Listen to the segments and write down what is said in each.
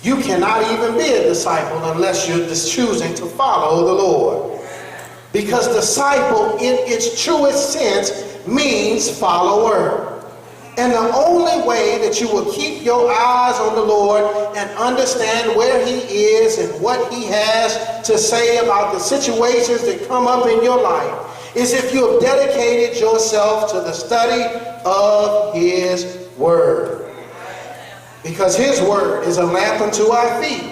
You cannot even be a disciple unless you're just choosing to follow the Lord. Because disciple in its truest sense means follower. And the only way that you will keep your eyes on the Lord and understand where he is and what he has to say about the situations that come up in your life is if you have dedicated yourself to the study of his word. Because his word is a lamp unto our feet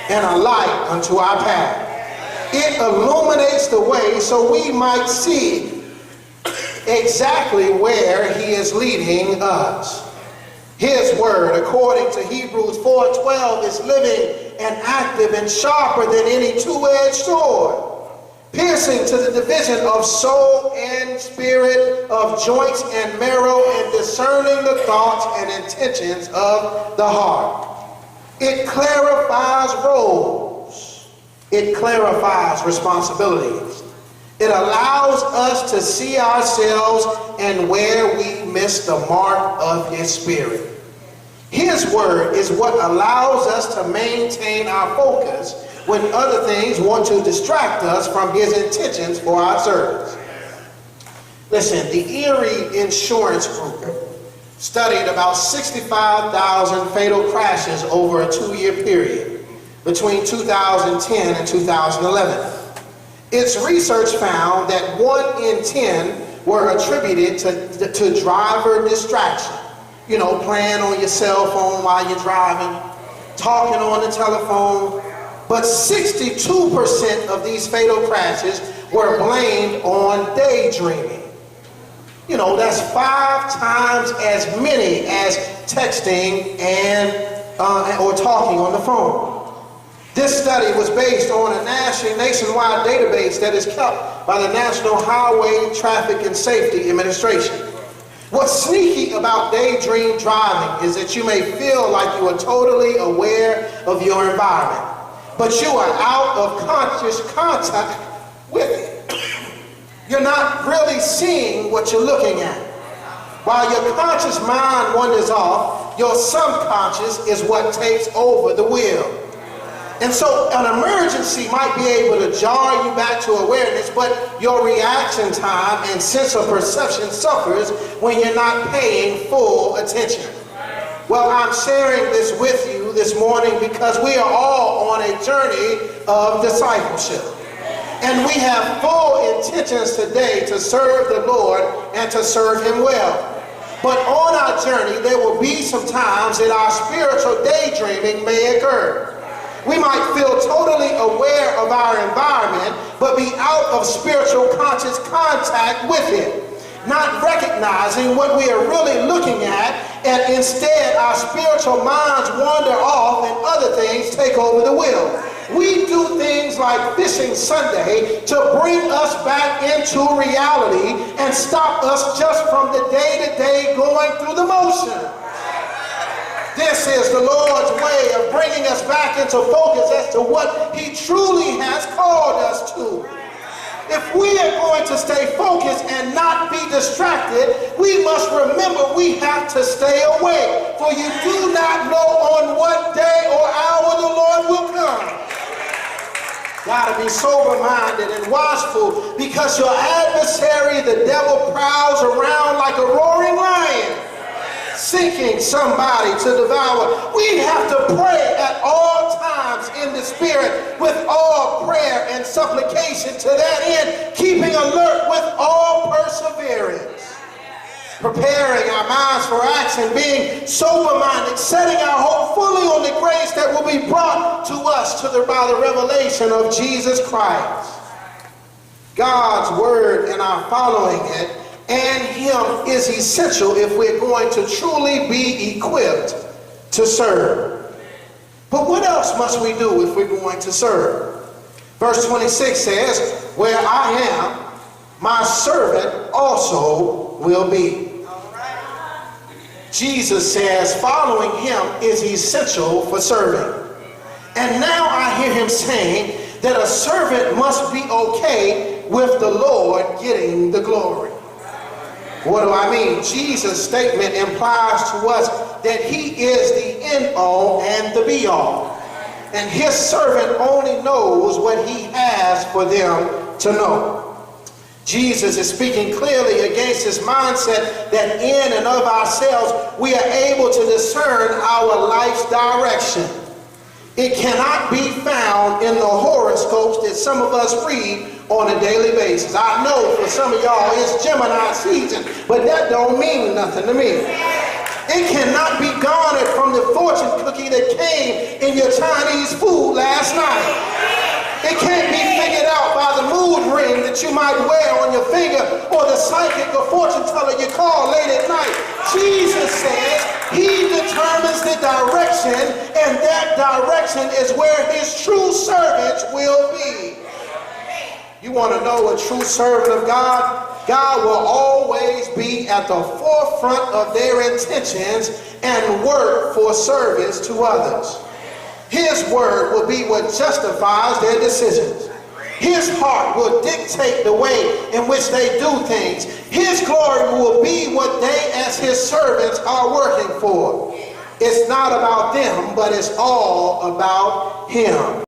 and a light unto our path. It illuminates the way so we might see exactly where he is leading us. His word, according to Hebrews 4:12, is living and active and sharper than any two-edged sword, piercing to the division of soul and spirit, of joints and marrow, and discerning the thoughts and intentions of the heart. It clarifies roles. It clarifies responsibilities. It allows us to see ourselves and where we miss the mark of his spirit. His word is what allows us to maintain our focus when other things want to distract us from his intentions for our service. Listen, the Erie Insurance Group studied about 65,000 fatal crashes over a 2-year period between 2010 and 2011. Its research found that 1 in 10 were attributed to driver distraction. You know, playing on your cell phone while you're driving, talking on the telephone. But 62% of these fatal crashes were blamed on daydreaming. You know, that's 5 times as many as texting and or talking on the phone. This study was based on a nationwide database that is kept by the National Highway Traffic and Safety Administration. What's sneaky about daydream driving is that you may feel like you are totally aware of your environment, but you are out of conscious contact with it. You're not really seeing what you're looking at. While your conscious mind wanders off, your subconscious is what takes over the wheel. And so an emergency might be able to jar you back to awareness, but your reaction time and sense of perception suffers when you're not paying full attention. Well, I'm sharing this with you this morning because we are all on a journey of discipleship. And we have full intentions today to serve the Lord and to serve him well. But on our journey, there will be some times that our spiritual daydreaming may occur. We might feel totally aware of our environment, but be out of spiritual conscious contact with it, not recognizing what we are really looking at, and instead our spiritual minds wander off and other things take over the wheel. We do things like Fishing Sunday to bring us back into reality and stop us just from the day-to-day going through the motion. This is the Lord's way of bringing us back into focus as to what he truly has called us to. If we are going to stay focused and not be distracted, we must remember we have to stay awake. For you do not know on what day or hour the Lord will come. Got to be sober-minded and watchful, because your adversary, the devil, prowls around like a roaring lion, seeking somebody to devour. We have to pray at all times in the Spirit with all prayer and supplication, to that end keeping alert with all perseverance, preparing our minds for action, being sober-minded, setting our hope fully on the grace that will be brought to us by the revelation of Jesus Christ. God's word and our following it and him is essential if we're going to truly be equipped to serve. But what else must we do if we're going to serve? Verse 26 says, "Where I am, my servant also will be." Jesus says following him is essential for serving. And now I hear him saying that a servant must be okay with the Lord getting the glory. What do I mean? Jesus' statement implies to us that he is the end all and the be all. And his servant only knows what he has for them to know. Jesus is speaking clearly against his mindset that in and of ourselves we are able to discern our life's direction. It cannot be found in the horoscopes that some of us read on a daily basis. I know for some of y'all it's Gemini season, but that don't mean nothing to me. It cannot be garnered from the fortune cookie that came in your Chinese food last night. It can't be figured out by the mood ring that you might wear on your finger or the psychic or fortune teller you call late at night. Jesus says he determines the direction, and that direction is where his true servants will be. You want to know a true servant of God? God will always be at the forefront of their intentions and work for service to others. His word will be what justifies their decisions. His heart will dictate the way in which they do things. His glory will be what they as his servants are working for. It's not about them, but it's all about him.